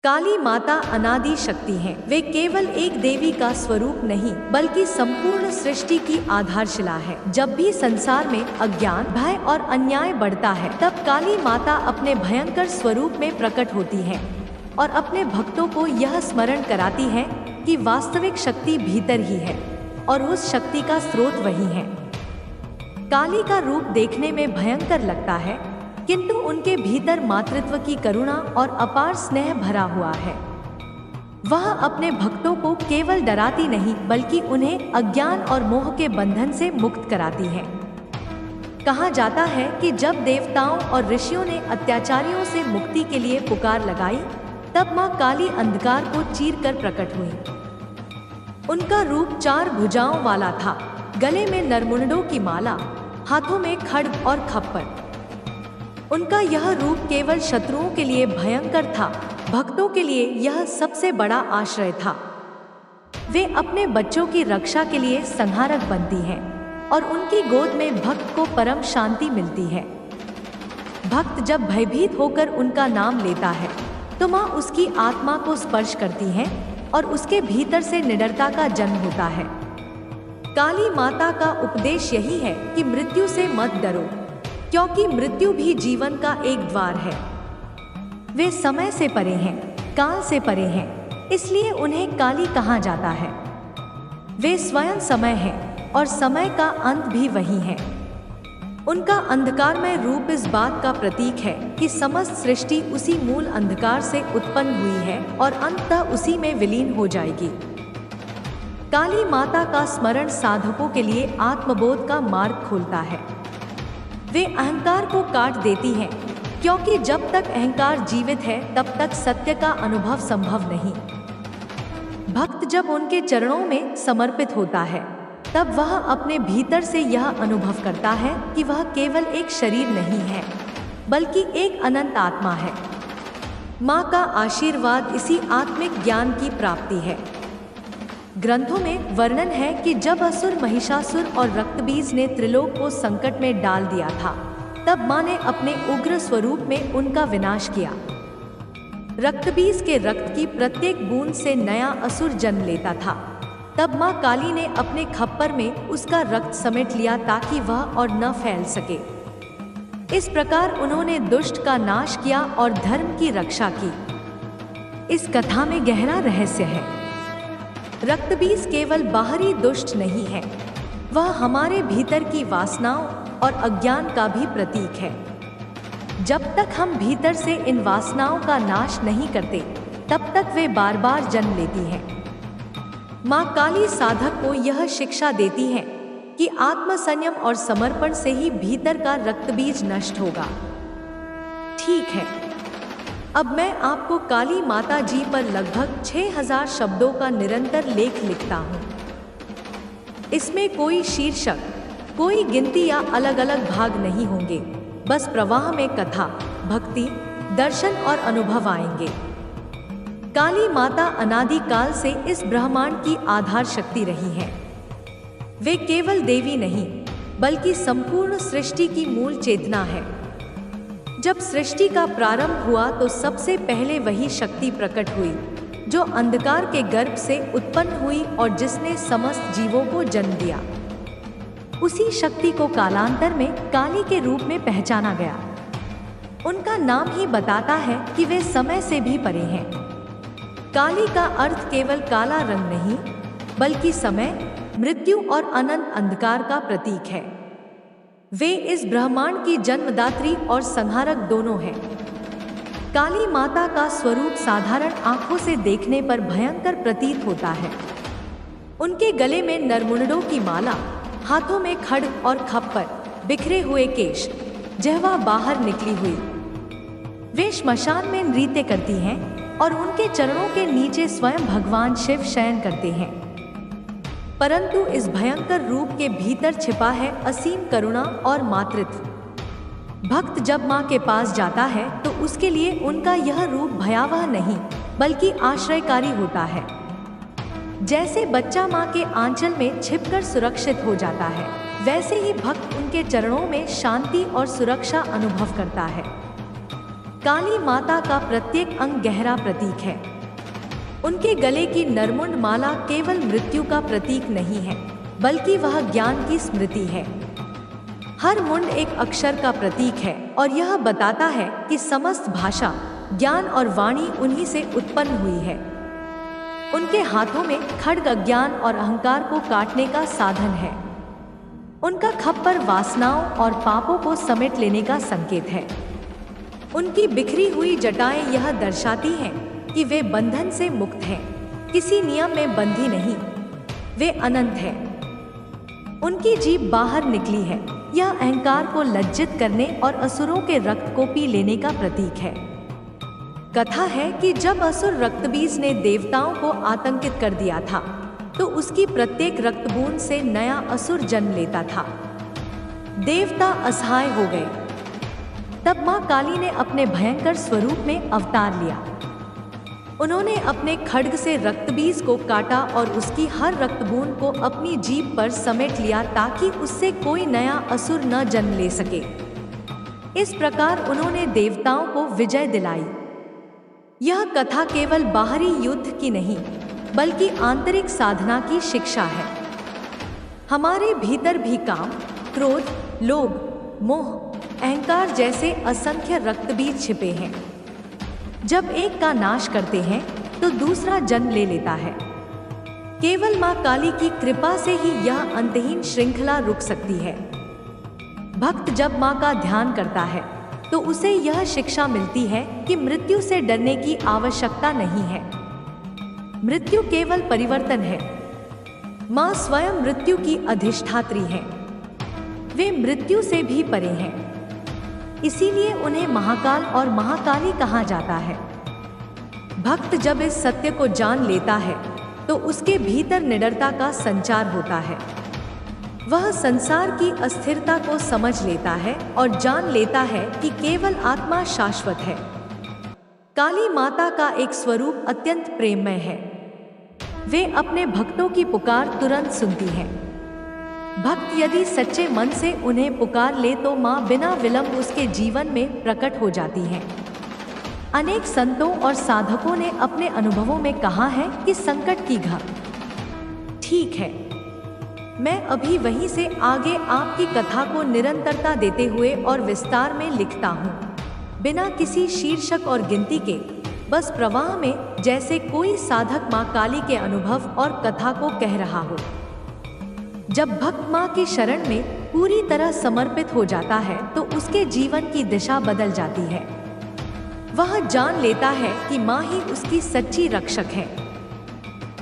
काली माता अनादि शक्ति हैं। वे केवल एक देवी का स्वरूप नहीं बल्कि संपूर्ण सृष्टि की आधारशिला है। जब भी संसार में अज्ञान, भय और अन्याय बढ़ता है, तब काली माता अपने भयंकर स्वरूप में प्रकट होती हैं और अपने भक्तों को यह स्मरण कराती हैं कि वास्तविक शक्ति भीतर ही है और उस शक्ति का स्रोत वही है। काली का रूप देखने में भयंकर लगता है, किंतु उनके भीतर मातृत्व की करुणा और अपार स्नेह भरा हुआ है। वह अपने भक्तों को केवल डराती नहीं बल्कि उन्हें अज्ञान और मोह के बंधन से मुक्त कराती है। कहा जाता है कि जब देवताओं और ऋषियों ने अत्याचारियों से मुक्ति के लिए पुकार लगाई, तब मां काली अंधकार को चीरकर प्रकट हुई। उनका रूप 4 भुजाओं वाला था, गले में नरमुंडों की माला, हाथों में खड्ग और खप्पर। उनका यह रूप केवल शत्रुओं के लिए भयंकर था, भक्तों के लिए यह सबसे बड़ा आश्रय था। वे अपने बच्चों की रक्षा के लिए संहारक बनती हैं और उनकी गोद में भक्त को परम शांति मिलती है। भक्त जब भयभीत होकर उनका नाम लेता है तो मां उसकी आत्मा को स्पर्श करती हैं और उसके भीतर से निडरता का जन्म होता है। काली माता का उपदेश यही है कि मृत्यु से मत डरो, क्योंकि मृत्यु भी जीवन का एक द्वार है। वे समय से परे हैं, काल से परे हैं, इसलिए उन्हें काली कहा जाता है। वे स्वयं समय हैं और समय का अंत भी वही है। उनका अंधकारमय रूप इस बात का प्रतीक है कि समस्त सृष्टि उसी मूल अंधकार से उत्पन्न हुई है और अंततः उसी में विलीन हो जाएगी। काली माता का स्मरण साधकों के लिए आत्मबोध का मार्ग खोलता है। वे अहंकार को काट देती हैं, क्योंकि जब तक अहंकार जीवित है तब तक सत्य का अनुभव संभव नहीं। भक्त जब उनके चरणों में समर्पित होता है, तब वह अपने भीतर से यह अनुभव करता है कि वह केवल एक शरीर नहीं है बल्कि एक अनंत आत्मा है। माँ का आशीर्वाद इसी आत्मिक ज्ञान की प्राप्ति है। ग्रंथों में वर्णन है कि जब असुर महिषासुर और रक्तबीज ने त्रिलोक को संकट में डाल दिया था, तब मां ने अपने उग्र स्वरूप में उनका विनाश किया। रक्तबीज के रक्त की प्रत्येक बूंद से नया असुर जन्म लेता था। तब मां काली ने अपने खप्पर में उसका रक्त समेट लिया ताकि वह और न फैल सके। इस प्रकार उन्होंने दुष्ट का नाश किया और धर्म की रक्षा की। इस कथा में गहरा रहस्य है। रक्तबीज केवल बाहरी दुष्ट नहीं है, वह हमारे भीतर की वासनाओं और अज्ञान का भी प्रतीक है। जब तक हम भीतर से इन वासनाओं का नाश नहीं करते, तब तक वे बार बार जन्म लेती हैं। मां काली साधक को यह शिक्षा देती है कि आत्मसंयम और समर्पण से ही भीतर का रक्तबीज नष्ट होगा। ठीक है, अब मैं आपको काली माता जी पर लगभग 6000 शब्दों का निरंतर लेख लिखता हूँ। इसमें कोई शीर्षक, कोई गिनती या अलग अलग भाग नहीं होंगे, बस प्रवाह में कथा, भक्ति, दर्शन और अनुभव आएंगे। काली माता अनादि काल से इस ब्रह्मांड की आधार शक्ति रही है। वे केवल देवी नहीं बल्कि संपूर्ण सृष्टि की मूल चेतना है। जब सृष्टि का प्रारंभ हुआ तो सबसे पहले वही शक्ति प्रकट हुई जो अंधकार के गर्भ से उत्पन्न हुई और जिसने समस्त जीवों को जन्म दिया। उसी शक्ति को कालांतर में काली के रूप में पहचाना गया। उनका नाम ही बताता है कि वे समय से भी परे हैं। काली का अर्थ केवल काला रंग नहीं बल्कि समय, मृत्यु और अनंत अंधकार का प्रतीक है। वे इस ब्रह्मांड की जन्मदात्री और संहारक दोनों हैं। काली माता का स्वरूप साधारण आंखों से देखने पर भयंकर प्रतीत होता है। उनके गले में नरमुंडों की माला, हाथों में खड्ग और खप्पर, बिखरे हुए केश, जिह्वा बाहर निकली हुई। वे श्मशान में नृत्य करती हैं और उनके चरणों के नीचे स्वयं भगवान शिव शयन करते हैं। परंतु इस भयंकर रूप के भीतर छिपा है असीम करुणा और मातृत्व। भक्त जब माँ के पास जाता है तो उसके लिए उनका यह रूप भयावह नहीं बल्कि आश्रयकारी होता है। जैसे बच्चा माँ के आंचल में छिपकर सुरक्षित हो जाता है, वैसे ही भक्त उनके चरणों में शांति और सुरक्षा अनुभव करता है। काली माता का प्रत्येक अंग गहरा प्रतीक है। उनके गले की नरमुंड माला केवल मृत्यु का प्रतीक नहीं है, बल्कि वह ज्ञान की स्मृति है। हर मुंड एक अक्षर का प्रतीक है और यह बताता है कि समस्त भाषा, ज्ञान और वाणी उन्हीं से उत्पन्न हुई है। उनके हाथों में खड्ग अज्ञान और अहंकार को काटने का साधन है। उनका खप्पर वासनाओं और पापों को समेट लेने का संकेत है। उनकी बिखरी हुई जटाएं यह दर्शाती हैं कि वे बंधन से मुक्त हैं, किसी नियम में बंधी नहीं, वे अनंत हैं। उनकी जीभ बाहर निकली है, यह अहंकार को लज्जित करने और असुरों के रक्त को पी लेने का प्रतीक है। कथा है कि जब असुर रक्तबीज ने देवताओं को आतंकित कर दिया था, तो उसकी प्रत्येक रक्तबूंद से नया असुर जन्म लेता था। देवता असहाय हो गए। तब मां काली ने अपने भयंकर स्वरूप में अवतार लिया। उन्होंने अपने खड्ग से रक्तबीज को काटा और उसकी हर रक्तबूंद को अपनी जीभ पर समेट लिया ताकि उससे कोई नया असुर न जन्म ले सके। इस प्रकार उन्होंने देवताओं को विजय दिलाई। यह कथा केवल बाहरी युद्ध की नहीं, बल्कि आंतरिक साधना की शिक्षा है। हमारे भीतर भी काम, क्रोध, लोभ, मोह, अहंकार जैसे असंख्य रक्तबीज छिपे हैं। जब एक का नाश करते हैं तो दूसरा जन्म ले लेता है। केवल मां काली की कृपा से ही यह अंतहीन श्रृंखला रुक सकती है। भक्त जब मां का ध्यान करता है तो उसे यह शिक्षा मिलती है कि मृत्यु से डरने की आवश्यकता नहीं है। मृत्यु केवल परिवर्तन है। मां स्वयं मृत्यु की अधिष्ठात्री हैं। वे मृत्यु से भी परे हैं। इसीलिए उन्हें महाकाल और महाकाली कहा जाता है। भक्त जब इस सत्य को जान लेता है तो उसके भीतर निडरता का संचार होता है। वह संसार की अस्थिरता को समझ लेता है और जान लेता है कि केवल आत्मा शाश्वत है। काली माता का एक स्वरूप अत्यंत प्रेममय है। वे अपने भक्तों की पुकार तुरंत सुनती हैं। भक्त यदि सच्चे मन से उन्हें पुकार ले तो मां बिना विलंब उसके जीवन में प्रकट हो जाती हैं। अनेक संतों और साधकों ने अपने अनुभवों में कहा है कि संकट की घड़ी ठीक है। मैं अभी वहीं से आगे आपकी कथा को निरंतरता देते हुए और विस्तार में लिखता हूँ, बिना किसी शीर्षक और गिनती के, बस प्रवाह में, जैसे कोई साधक माँ काली के अनुभव और कथा को कह रहा हो। जब भक्त माँ की शरण में पूरी तरह समर्पित हो जाता है तो उसके जीवन की दिशा बदल जाती है। वह जान लेता है कि माँ ही उसकी सच्ची रक्षक है।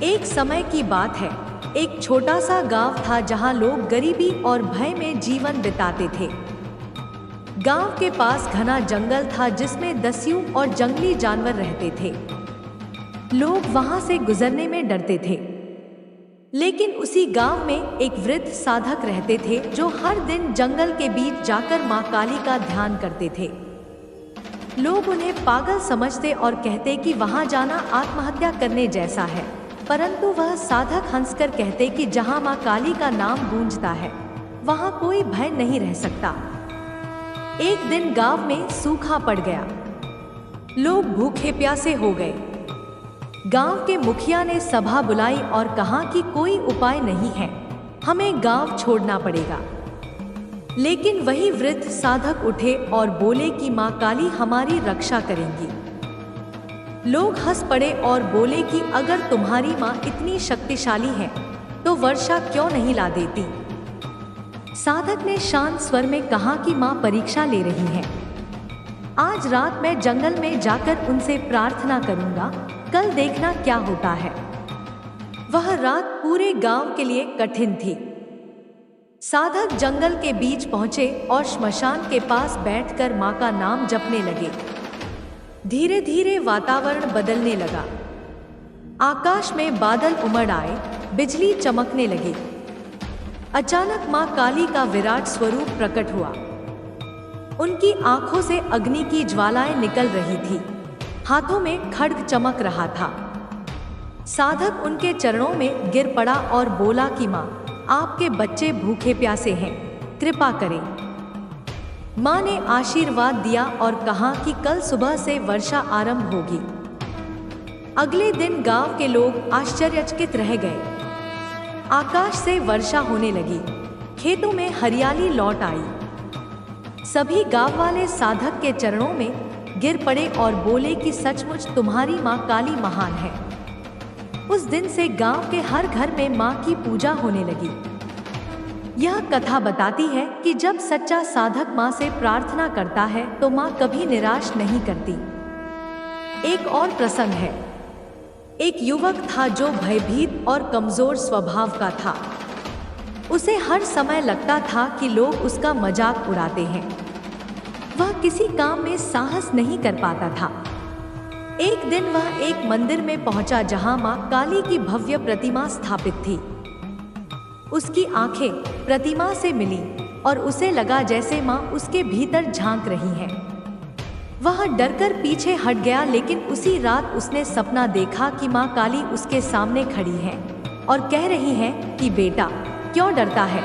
एक समय की बात है, एक छोटा सा गांव था जहां लोग गरीबी और भय में जीवन बिताते थे। गांव के पास घना जंगल था जिसमें दस्यु और जंगली जानवर रहते थे। लोग वहां से गुजरने में डरते थे। लेकिन उसी गांव में एक वृद्ध साधक रहते थे जो हर दिन जंगल के बीच जाकर मां काली का ध्यान करते थे। लोग उन्हें पागल समझते और कहते कि वहां जाना आत्महत्या करने जैसा है, परंतु वह साधक हंसकर कहते कि जहां मां काली का नाम गूंजता है वहां कोई भय नहीं रह सकता। एक दिन गांव में सूखा पड़ गया। लोग भूखे प्यासे हो गए। गांव के मुखिया ने सभा बुलाई और कहा कि कोई उपाय नहीं है, हमें गांव छोड़ना पड़ेगा। लेकिन वही वृद्ध साधक उठे और बोले कि मां काली हमारी रक्षा करेंगी। लोग हंस पड़े और बोले कि अगर तुम्हारी मां इतनी शक्तिशाली है तो वर्षा क्यों नहीं ला देती। साधक ने शांत स्वर में कहा कि मां परीक्षा ले रही है। आज रात मैं जंगल में जाकर उनसे प्रार्थना करूंगा, कल देखना क्या होता है। वह रात पूरे गांव के लिए कठिन थी। साधक जंगल के बीच पहुंचे और श्मशान के पास बैठकर मां का नाम जपने लगे। धीरे धीरे वातावरण बदलने लगा। आकाश में बादल उमड़ आए, बिजली चमकने लगी। अचानक मां काली का विराट स्वरूप प्रकट हुआ। उनकी आंखों से अग्नि की ज्वालाएं निकल रही थी, हाथों में खड्ग चमक रहा था। साधक उनके चरणों में गिर पड़ा और बोला कि मां, आपके बच्चे भूखे प्यासे हैं, कृपा करें। माँ ने आशीर्वाद दिया और कहा कि कल सुबह से वर्षा आरंभ होगी। अगले दिन गांव के लोग आश्चर्यचकित रह गए। आकाश से वर्षा होने लगी, खेतों में हरियाली लौट आई। सभी गांव वाले साधक के चरणों में गिर पड़े और बोले कि सचमुच तुम्हारी माँ काली महान है। उस दिन से गांव के हर घर में माँ की पूजा होने लगी। यह कथा बताती है कि जब सच्चा साधक माँ से प्रार्थना करता है तो माँ कभी निराश नहीं करती। एक और प्रसंग है। एक युवक था जो भयभीत और कमजोर स्वभाव का था। उसे हर समय लगता था कि लोग उसका मजाक उड़ाते हैं। वह किसी काम में साहस नहीं कर पाता था। एक दिन वह एक मंदिर में पहुंचा जहां मां काली की भव्य प्रतिमा स्थापित थी। उसकी आंखें प्रतिमा से मिली और उसे लगा जैसे मां उसके भीतर झांक रही हैं। वह डरकर पीछे हट गया, लेकिन उसी रात उसने सपना देखा कि मां काली उसके सामने खड़ी है और कह रही है कि बेटा क्यों डरता है?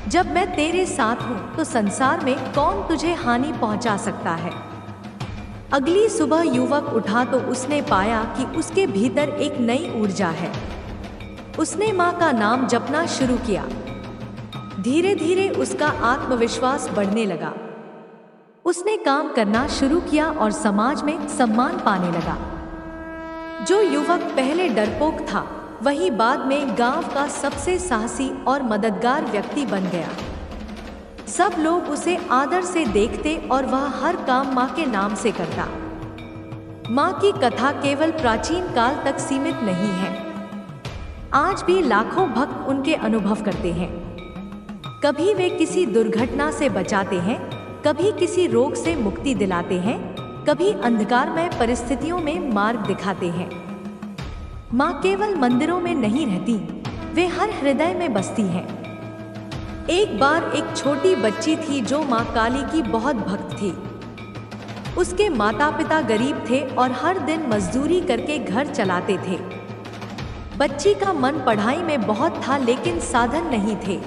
जब मैं तेरे साथ हूँ तो संसार में कौन तुझे हानि पहुँचा सकता है। अगली सुबह युवक उठा तो उसने पाया कि उसके भीतर एक नई ऊर्जा है। उसने माँ का नाम जपना शुरू किया। धीरे धीरे उसका आत्मविश्वास बढ़ने लगा। उसने काम करना शुरू किया और समाज में सम्मान पाने लगा। जो युवक पहले डरपोक था वही बाद में गांव का सबसे साहसी और मददगार व्यक्ति बन गया। सब लोग उसे आदर से देखते और वह हर काम माँ के नाम से करता। माँ की कथा केवल प्राचीन काल तक सीमित नहीं है। आज भी लाखों भक्त उनके अनुभव करते हैं। कभी वे किसी दुर्घटना से बचाते हैं, कभी किसी रोग से मुक्ति दिलाते हैं, कभी अंधकारमय परिस्थितियों में मार्ग दिखाते हैं। माँ केवल मंदिरों में नहीं रहती, वे हर हृदय में बसती हैं। एक बार एक छोटी बच्ची थी जो माँ काली की बहुत भक्त थी। उसके माता पिता गरीब थे और हर दिन मजदूरी करके घर चलाते थे। बच्ची का मन पढ़ाई में बहुत था, लेकिन साधन नहीं थे।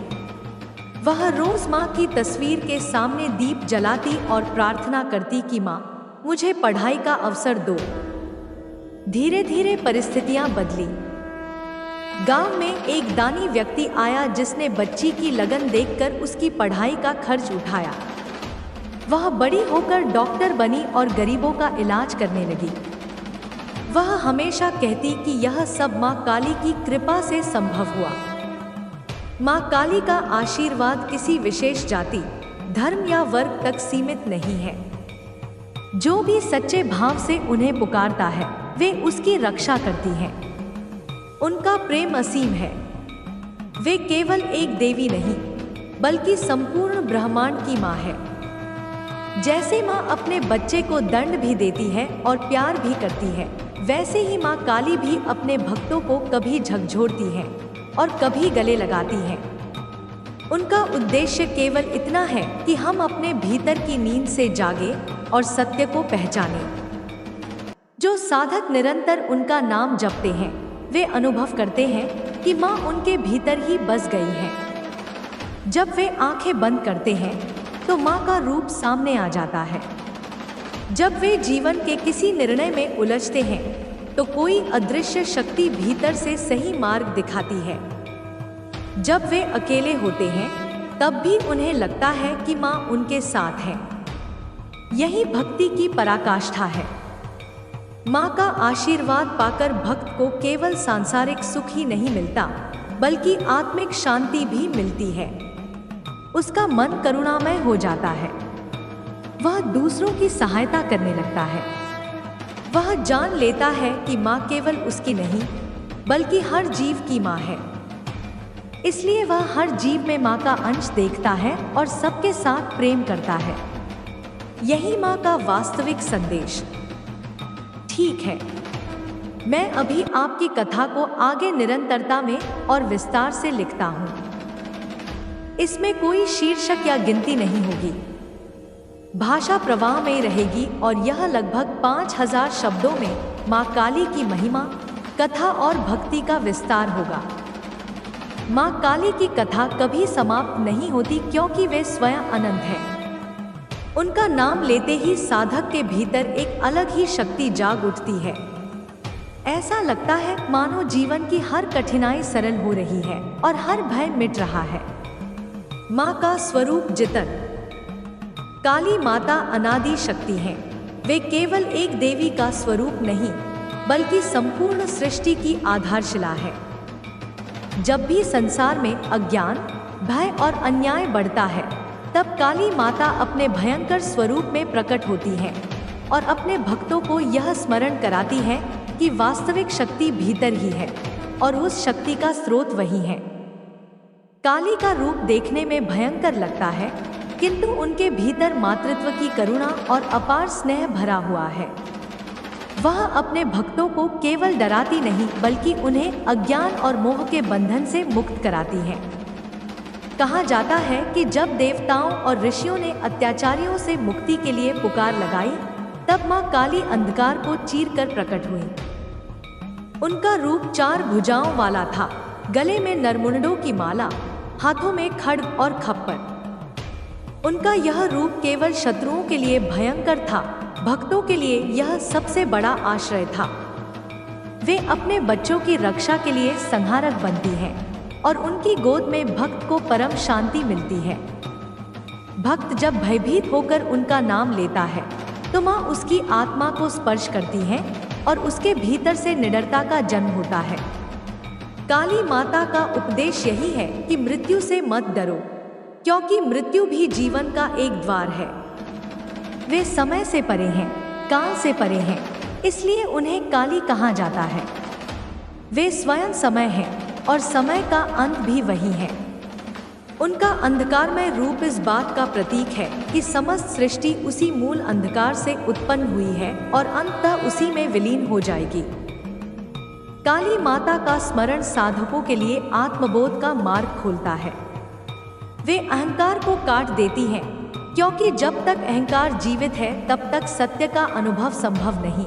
वह रोज माँ की तस्वीर के सामने दीप जलाती और प्रार्थना करती कि माँ मुझे पढ़ाई का अवसर दो। धीरे धीरे परिस्थितियां बदली। गांव में एक दानी व्यक्ति आया जिसने बच्ची की लगन देखकर उसकी पढ़ाई का खर्च उठाया। वह बड़ी होकर डॉक्टर बनी और गरीबों का इलाज करने लगी। वह हमेशा कहती कि यह सब माँ काली की कृपा से संभव हुआ। माँ काली का आशीर्वाद किसी विशेष जाति, धर्म या वर्ग तक सीमित नहीं है। जो भी सच्चे भाव से उन्हें पुकारता है वे उसकी रक्षा करती हैं। उनका प्रेम असीम है। वे केवल एक देवी नहीं बल्कि संपूर्ण ब्रह्मांड की माँ है। जैसे माँ अपने बच्चे को दंड भी देती है और प्यार भी करती है, वैसे ही माँ काली भी अपने भक्तों को कभी झकझोरती है और कभी गले लगाती है। उनका उद्देश्य केवल इतना है कि हम अपने भीतर की नींद से जागे और सत्य को पहचानें। जो साधक निरंतर उनका नाम जपते हैं वे अनुभव करते हैं कि माँ उनके भीतर ही बस गई है। जब वे आंखें बंद करते हैं तो माँ का रूप सामने आ जाता है। जब वे जीवन के किसी निर्णय में उलझते हैं तो कोई अदृश्य शक्ति भीतर से सही मार्ग दिखाती है। जब वे अकेले होते हैं तब भी उन्हें लगता है कि माँ उनके साथ है। यही भक्ति की पराकाष्ठा है। माँ का आशीर्वाद पाकर भक्त को केवल सांसारिक सुख ही नहीं मिलता बल्कि आत्मिक शांति भी मिलती है। उसका मन करुणामय हो जाता है। वह दूसरों की सहायता करने लगता है। वह जान लेता है कि माँ केवल उसकी नहीं बल्कि हर जीव की माँ है। इसलिए वह हर जीव में माँ का अंश देखता है और सबके साथ प्रेम करता है। यही माँ का वास्तविक संदेश। ठीक है, मैं अभी आपकी कथा को आगे निरंतरता में और विस्तार से लिखता हूँ। इसमें कोई शीर्षक या गिनती नहीं होगी। भाषा प्रवाह में रहेगी और यह लगभग 5000 शब्दों में माँ काली की महिमा, कथा और भक्ति का विस्तार होगा। माँ काली की कथा कभी समाप्त नहीं होती क्योंकि वे स्वयं अनंत है। उनका नाम लेते ही साधक के भीतर एक अलग ही शक्ति जाग उठती है। ऐसा लगता है मानो जीवन की हर कठिनाई सरल हो रही है और हर भय मिट रहा है। माँ का स्वरूप जितन। काली माता अनादि शक्ति हैं। वे केवल एक देवी का स्वरूप नहीं बल्कि संपूर्ण सृष्टि की आधारशिला है। जब भी संसार में अज्ञान, भय और अन्याय बढ़ता है, तब काली माता अपने भयंकर स्वरूप में प्रकट होती हैं और अपने भक्तों को यह स्मरण कराती हैं कि वास्तविक शक्ति भीतर ही है और उस शक्ति का स्रोत वही है। काली का रूप देखने में भयंकर लगता है, किंतु उनके भीतर मातृत्व की करुणा और अपार स्नेह भरा हुआ है। वह अपने भक्तों को केवल डराती नहीं बल्कि उन्हें अज्ञान और मोह के बंधन से मुक्त कराती हैं। कहा जाता है कि जब देवताओं और ऋषियों ने अत्याचारियों से मुक्ति के लिए पुकार लगाई, तब मां काली अंधकार को चीरकर प्रकट हुई। उनका रूप 4 भुजाओं वाला था, गले में नरमुंडों की माला, हाथों में खड्ग और खप्पर। उनका यह रूप केवल शत्रुओं के लिए भयंकर था, भक्तों के लिए यह सबसे बड़ा आश्रय था। वे अपने बच्चों की रक्षा के लिए संहारक बनती हैं और उनकी गोद में भक्त को परम शांति मिलती है। भक्त जब भयभीत होकर उनका नाम लेता है तो माँ उसकी आत्मा को स्पर्श करती हैं और उसके भीतर से निडरता का जन्म होता है। काली माता का उपदेश यही है कि मृत्यु से मत डरो, क्योंकि मृत्यु भी जीवन का एक द्वार है। वे समय से परे हैं, काल से परे हैं, इसलिए उन्हें काली कहा जाता है। वे स्वयं समय हैं और समय का अंत भी वही है। उनका अंधकारमय रूप इस बात का प्रतीक है कि समस्त सृष्टि उसी मूल अंधकार से उत्पन्न हुई है और अंततः उसी में विलीन हो जाएगी। काली माता का स्मरण साधकों के लिए आत्मबोध का मार्ग खोलता है। वे अहंकार को काट देती हैं, क्योंकि जब तक अहंकार जीवित है तब तक सत्य का अनुभव संभव नहीं।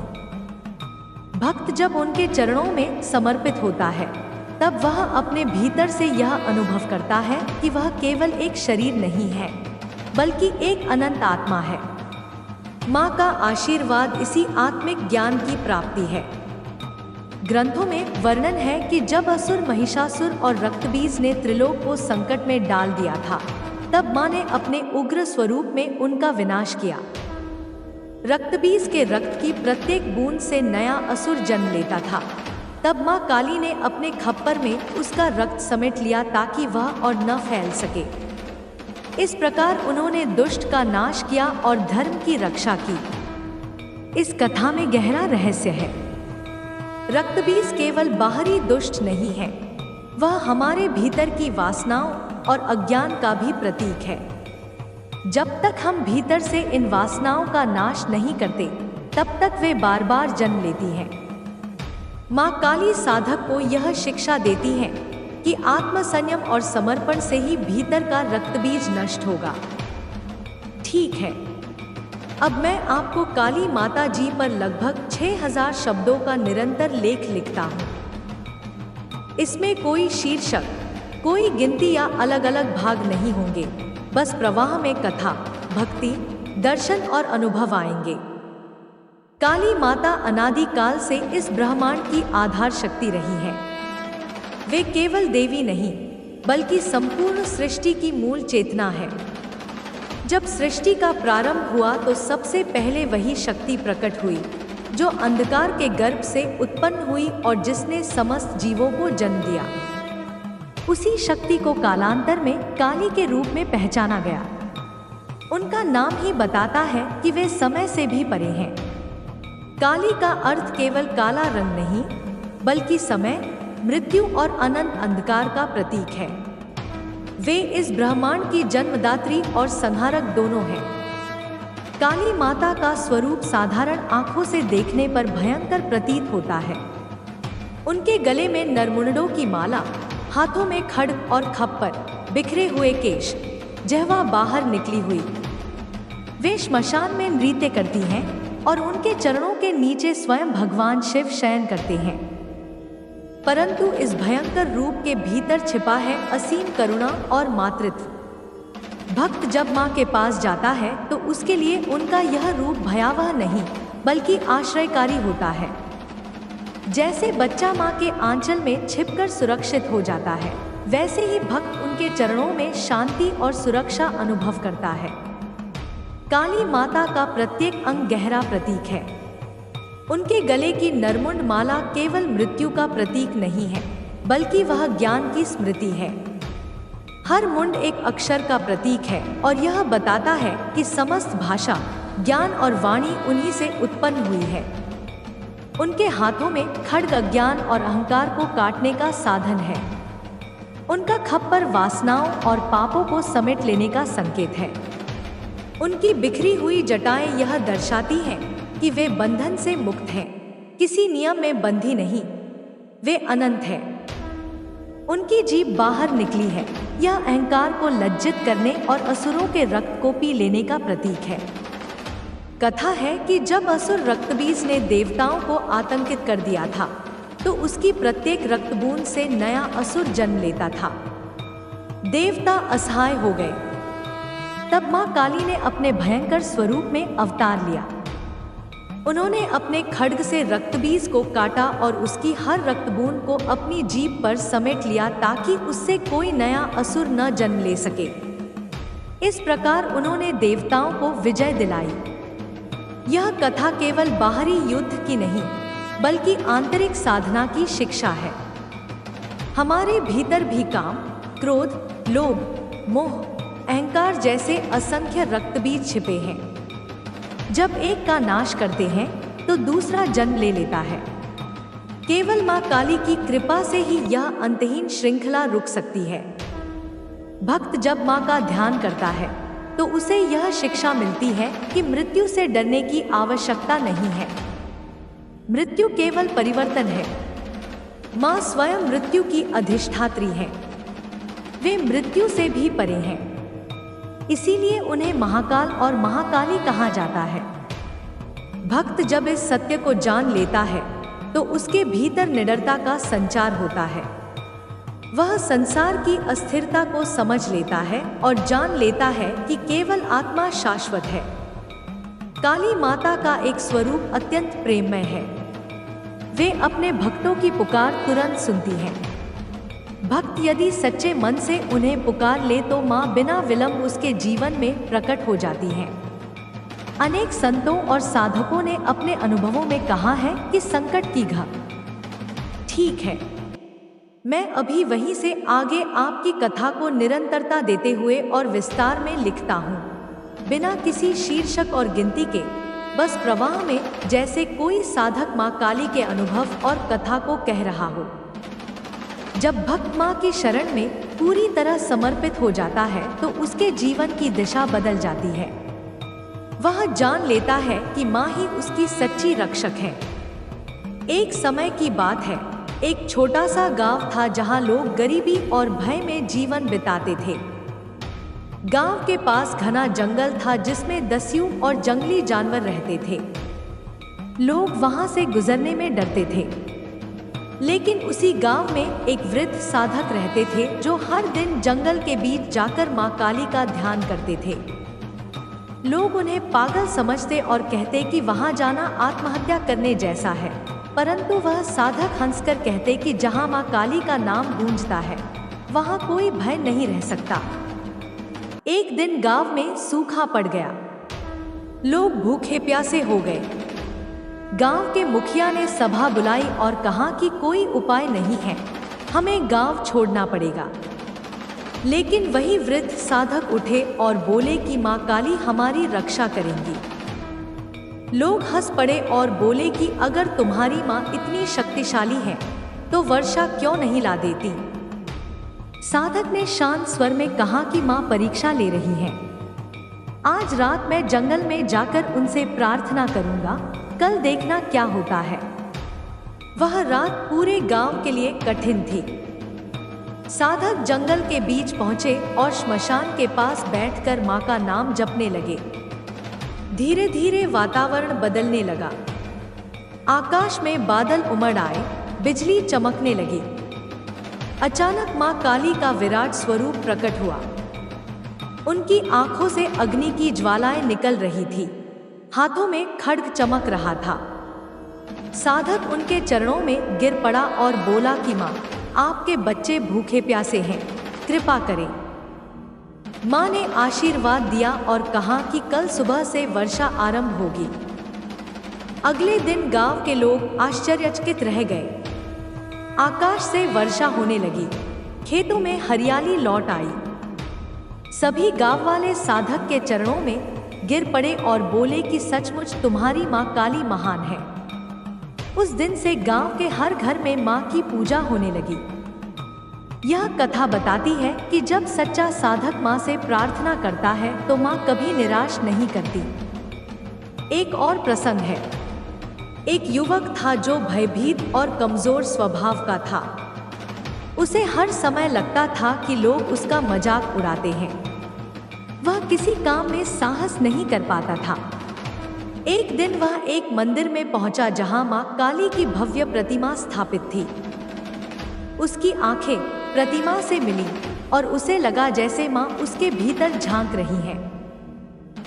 भक्त जब उनके चरणों में समर्पित होता है, तब वह अपने भीतर से यह अनुभव करता है कि वह केवल एक शरीर नहीं है बल्कि एक अनंत आत्मा है। माँ का आशीर्वाद इसी आत्मिक ज्ञान की प्राप्ति है। ग्रंथों में वर्णन है कि जब असुर महिषासुर और रक्तबीज ने त्रिलोक को संकट में डाल दिया था, तब माँ ने अपने उग्र स्वरूप में उनका विनाश किया। रक्तबीज के रक्त की प्रत्येक बूंद से नया असुर जन्म लेता था। तब माँ काली ने अपने खप्पर में उसका रक्त समेट लिया ताकि वह और न फैल सके। इस प्रकार उन्होंने दुष्ट का नाश किया और धर्म की रक्षा की। इस कथा में गहरा रहस्य है। रक्तबीज केवल बाहरी दुष्ट नहीं है, वह हमारे भीतर की वासनाओं और अज्ञान का भी प्रतीक है। जब तक हम भीतर से इन वासनाओं का नाश नहीं करते, तब तक वे बार बार जन्म लेती हैं। माँ काली साधक को यह शिक्षा देती है कि आत्मसंयम और समर्पण से ही भीतर का रक्तबीज नष्ट होगा। ठीक है, अब मैं आपको काली माता जी पर लगभग 6000 शब्दों का निरंतर लेख लिखता हूँ। इसमें कोई शीर्षक, कोई गिनती या अलग अलग भाग नहीं होंगे, बस प्रवाह में कथा, भक्ति, दर्शन और अनुभव आएंगे। काली माता अनादि काल से इस ब्रह्मांड की आधार शक्ति रही है। वे केवल देवी नहीं बल्कि संपूर्ण सृष्टि की मूल चेतना है। जब सृष्टि का प्रारंभ हुआ तो सबसे पहले वही शक्ति प्रकट हुई जो अंधकार के गर्भ से उत्पन्न हुई और जिसने समस्त जीवों को जन्म दिया। उसी शक्ति को कालांतर में काली के रूप में पहचाना गया। उनका नाम ही बताता है कि वे समय से भी परे हैं। काली का अर्थ केवल काला रंग नहीं बल्कि समय, मृत्यु और अनंत अंधकार का प्रतीक है। वे इस ब्रह्मांड की जन्मदात्री और संहारक दोनों हैं। काली माता का स्वरूप साधारण आंखों से देखने पर भयंकर प्रतीत होता है। उनके गले में नरमुंडों की माला, हाथों में खड्ग और खप्पर, बिखरे हुए केश, जिह्वा बाहर निकली हुई। वे श्मशान में नृत्य करती हैं और उनके चरणों के नीचे स्वयं भगवान शिव शयन करते हैं। परंतु इस भयंकर रूप के भीतर छिपा है असीम करुणा और मातृत्व। भक्त जब माँ के पास जाता है तो उसके लिए उनका यह रूप भयावह नहीं बल्कि आश्रयकारी होता है। जैसे बच्चा माँ के आंचल में छिपकर सुरक्षित हो जाता है, वैसे ही भक्त उनके चरणों में शांति और सुरक्षा अनुभव करता है। काली माता का प्रत्येक अंग गहरा प्रतीक है। उनके गले की नरमुंड माला केवल मृत्यु का प्रतीक नहीं है, बल्कि वह ज्ञान की स्मृति है। हर मुंड एक अक्षर का प्रतीक है और यह बताता है कि समस्त भाषा, ज्ञान और वाणी उन्हीं से उत्पन्न हुई है। उनके हाथों में खड्ग अज्ञान और अहंकार को काटने का साधन है। उनका खप्पर वासनाओं और पापों को समेट लेने का संकेत है। उनकी बिखरी हुई जटाएं यह दर्शाती हैं कि वे बंधन से मुक्त हैं, किसी नियम में बंधी नहीं, वे अनंत हैं। उनकी जीभ बाहर निकली है, यह अहंकार को लज्जित करने और असुरों के रक्त को पी लेने का प्रतीक है। कथा है कि जब असुर रक्तबीज ने देवताओं को आतंकित कर दिया था, तो उसकी प्रत्येक रक्तबूंद से नया असुर जन्म लेता था। देवता असहाय हो गए। तब माँ काली ने अपने भयंकर स्वरूप में अवतार लिया। उन्होंने अपने खड्ग से रक्तबीज को काटा और उसकी हर रक्तबूंद को अपनी जीभ पर समेट लिया ताकि उससे कोई नया असुर न जन्म ले सके। इस प्रकार उन्होंने देवताओं को विजय दिलाई। यह कथा केवल बाहरी युद्ध की नहीं, बल्कि आंतरिक साधना की शिक्षा है। हमारे भीतर भी काम, क्रोध, लोभ, मोह, अहंकार जैसे असंख्य रक्तबीज छिपे हैं। जब एक का नाश करते हैं तो दूसरा जन्म ले लेता है। केवल माँ काली की कृपा से ही यह अंतहीन श्रृंखला रुक सकती है। भक्त जब माँ का ध्यान करता है तो उसे यह शिक्षा मिलती है कि मृत्यु से डरने की आवश्यकता नहीं है। मृत्यु केवल परिवर्तन है। माँ स्वयं मृत्यु की अधिष्ठात्री हैं। वे मृत्यु से भी परे हैं, इसीलिए उन्हें महाकाल और महाकाली कहा जाता है। भक्त जब इस सत्य को जान लेता है तो उसके भीतर निडरता का संचार होता है। वह संसार की अस्थिरता को समझ लेता है और जान लेता है कि केवल आत्मा शाश्वत है। काली माता का एक स्वरूप अत्यंत प्रेममय है। वे अपने भक्तों की पुकार तुरंत सुनती हैं। भक्त यदि सच्चे मन से उन्हें पुकार ले तो माँ बिना विलंब उसके जीवन में प्रकट हो जाती हैं। अनेक संतों और साधकों ने अपने अनुभवों में कहा है कि संकट की घड़ी ठीक है। मैं अभी वहीं से आगे आपकी कथा को निरंतरता देते हुए और विस्तार में लिखता हूँ, बिना किसी शीर्षक और गिनती के, बस प्रवाह में, जैसे कोई साधक माँ काली के अनुभव और कथा को कह रहा हो। जब भक्त माँ की शरण में पूरी तरह समर्पित हो जाता है तो उसके जीवन की दिशा बदल जाती है। वह जान लेता है कि माँ ही उसकी सच्ची रक्षक है। एक समय की बात है, एक छोटा सा गांव था जहाँ लोग गरीबी और भय में जीवन बिताते थे। गांव के पास घना जंगल था जिसमें दस्यु और जंगली जानवर रहते थे। लोग वहां से गुजरने में डरते थे। लेकिन उसी गांव में एक वृद्ध साधक रहते थे जो हर दिन जंगल के बीच जाकर माँ काली का ध्यान करते थे। लोग उन्हें पागल समझते और कहते कि वहां जाना आत्महत्या करने जैसा है, परंतु वह साधक हंसकर कहते कि जहां माँ काली का नाम गूंजता है वहां कोई भय नहीं रह सकता। एक दिन गांव में सूखा पड़ गया। लोग भूखे प्यासे हो गए। गांव के मुखिया ने सभा बुलाई और कहा कि कोई उपाय नहीं है, हमें गांव छोड़ना पड़ेगा। लेकिन वही वृद्ध साधक उठे और बोले कि माँ काली हमारी रक्षा करेंगी। लोग हंस पड़े और बोले कि अगर तुम्हारी माँ इतनी शक्तिशाली है तो वर्षा क्यों नहीं ला देती। साधक ने शांत स्वर में कहा कि माँ परीक्षा ले रही हैं। आज रात मैं जंगल में जाकर उनसे प्रार्थना करूंगा, कल देखना क्या होता है। वह रात पूरे गांव के लिए कठिन थी। साधक जंगल के बीच पहुंचे और श्मशान के पास बैठकर मां का नाम जपने लगे। धीरे धीरे वातावरण बदलने लगा। आकाश में बादल उमड़ आए, बिजली चमकने लगी। अचानक मां काली का विराट स्वरूप प्रकट हुआ। उनकी आंखों से अग्नि की ज्वालाएं निकल रही थी, हाथों में खड्ग चमक रहा था। साधक उनके चरणों में गिर पड़ा और बोला कि माँ, आपके बच्चे भूखे प्यासे हैं, कृपा करें। माँ ने आशीर्वाद दिया और कहा कि कल सुबह से वर्षा आरंभ होगी। अगले दिन गांव के लोग आश्चर्यचकित रह गए। आकाश से वर्षा होने लगी, खेतों में हरियाली लौट आई। सभी गांव वाले साधक के चरणों में गिर पड़े और बोले कि सचमुच तुम्हारी माँ काली महान है। उस दिन से गांव के हर घर में माँ की पूजा होने लगी। यह कथा बताती है कि जब सच्चा साधक माँ से प्रार्थना करता है तो माँ कभी निराश नहीं करती। एक और प्रसंग है। एक युवक था जो भयभीत और कमजोर स्वभाव का था। उसे हर समय लगता था कि लोग उसका मजाक उड़ाते हैं। वह किसी काम में साहस नहीं कर पाता था। एक दिन वह एक मंदिर में पहुंचा जहां मां काली की भव्य प्रतिमा स्थापित थी। उसकी आंखें प्रतिमा से मिली और उसे लगा जैसे मां उसके भीतर झांक रही हैं।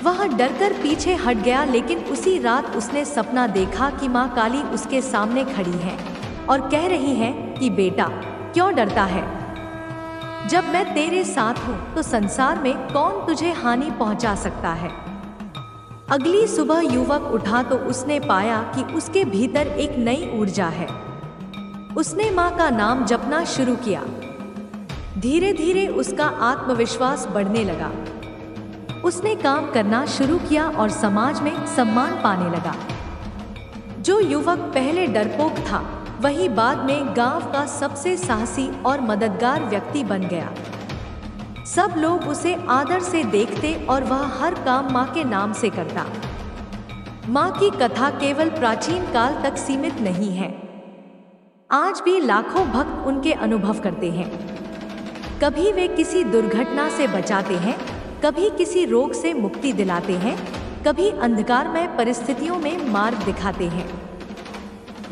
वह डरकर पीछे हट गया, लेकिन उसी रात उसने सपना देखा कि मां काली उसके सामने खड़ी है और कह रही है कि बेटा, क्यों डरता है? जब मैं तेरे साथ हूं तो संसार में कौन तुझे हानि पहुंचा सकता है। अगली सुबह युवक उठा तो उसने पाया कि उसके भीतर एक नई ऊर्जा है। उसने मां का नाम जपना शुरू किया। धीरे धीरे उसका आत्मविश्वास बढ़ने लगा। उसने काम करना शुरू किया और समाज में सम्मान पाने लगा। जो युवक पहले डरपोक था, वही बाद में गांव का सबसे साहसी और मददगार व्यक्ति बन गया। सब लोग उसे आदर से देखते और वह हर काम मां के नाम से करता। मां की कथा केवल प्राचीन काल तक सीमित नहीं है। आज भी लाखों भक्त उनके अनुभव करते हैं। कभी वे किसी दुर्घटना से बचाते हैं, कभी किसी रोग से मुक्ति दिलाते हैं, कभी अंधकारमय परिस्थितियों में मार्ग दिखाते हैं।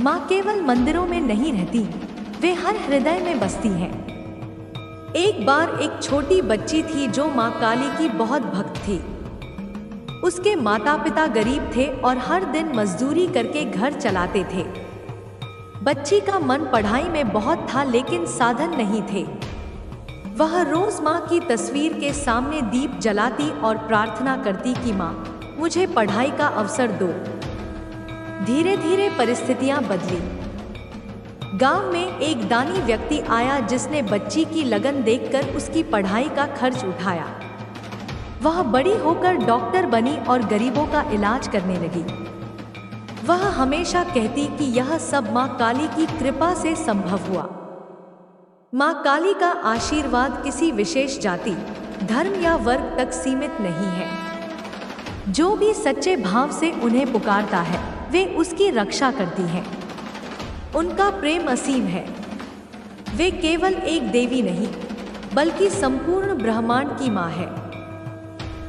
मां केवल मंदिरों में नहीं रहती, वे हर हृदय में बसती हैं। एक बार एक छोटी बच्ची थी जो मां काली की बहुत भक्त थी। उसके माता पिता गरीब थे और हर दिन मजदूरी करके घर चलाते थे। बच्ची का मन पढ़ाई में बहुत था, लेकिन साधन नहीं थे। वह रोज मां की तस्वीर के सामने दीप जलाती और प्रार्थना करती कि मां, मुझे पढ़ाई का अवसर दो। धीरे धीरे परिस्थितियां बदली। गांव में एक दानी व्यक्ति आया जिसने बच्ची की लगन देखकर उसकी पढ़ाई का खर्च उठाया। वह बड़ी होकर डॉक्टर बनी और गरीबों का इलाज करने लगी। वह हमेशा कहती कि यह सब मां काली की कृपा से संभव हुआ। मां काली का आशीर्वाद किसी विशेष जाति, धर्म या वर्ग तक सीमित नहीं है। जो भी सच्चे भाव से उन्हें पुकारता है, वे उसकी रक्षा करती हैं। उनका प्रेम असीम है। वे केवल एक देवी नहीं, बल्कि संपूर्ण ब्रह्मांड की मां है।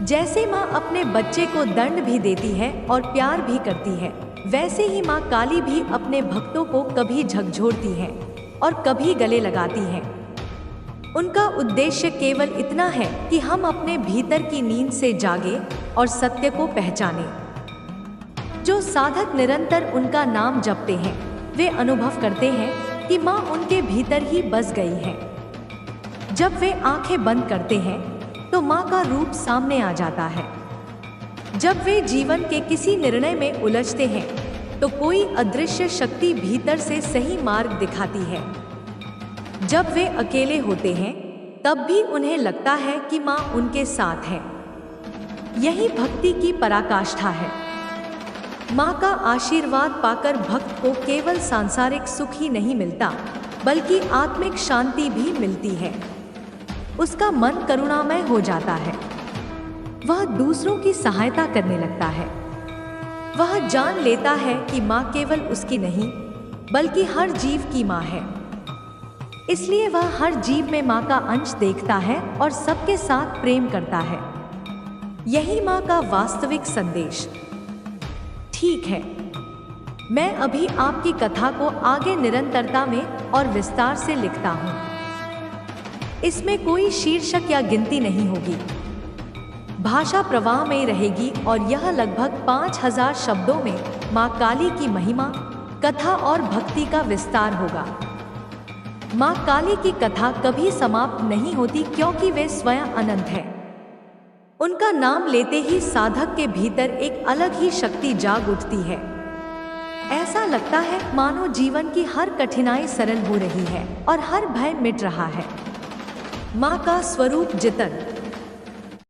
जैसे मां अपने बच्चे को दंड भी देती है और प्यार भी करती है, वैसे ही मां काली भी अपने भक्तों को कभी झकझोरती है और कभी गले लगाती हैं। उनका उद्देश्य केवल इतना है कि हम अपने भीतर की नींद से जागे और सत्य को पहचानें। जो साधक निरंतर उनका नाम जपते हैं, वे अनुभव करते हैं कि मां उनके भीतर ही बस गई है। जब वे आंखें बंद करते हैं तो मां का रूप सामने आ जाता है। जब वे जीवन के किसी निर्णय में उलझते हैं तो कोई अदृश्य शक्ति भीतर से सही मार्ग दिखाती है। जब वे अकेले होते हैं तब भी उन्हें लगता है कि मां उनके साथ है। यही भक्ति की पराकाष्ठा है। मां का आशीर्वाद पाकर भक्त को केवल सांसारिक सुख ही नहीं मिलता, बल्कि आत्मिक शांति भी मिलती है। उसका मन करुणामय हो जाता है। वह दूसरों की सहायता करने लगता है। वह जान लेता है कि मां केवल उसकी नहीं, बल्कि हर जीव की मां है। इसलिए वह हर जीव में मां का अंश देखता है और सबके साथ प्रेम करता है। यही मां का वास्तविक संदेश। ठीक है, मैं अभी आपकी कथा को आगे निरंतरता में और विस्तार से लिखता हूँ। इसमें कोई शीर्षक या गिनती नहीं होगी। भाषा प्रवाह में रहेगी और यह लगभग 5000 शब्दों में माँ काली की महिमा, कथा और भक्ति का विस्तार होगा। माँ काली की कथा कभी समाप्त नहीं होती क्योंकि वे स्वयं अनंत है। उनका नाम लेते ही साधक के भीतर एक अलग ही शक्ति जाग उठती है। ऐसा लगता है मानो जीवन की हर कठिनाई सरल हो रही है और हर भय मिट रहा है। माँ का स्वरूप जितन।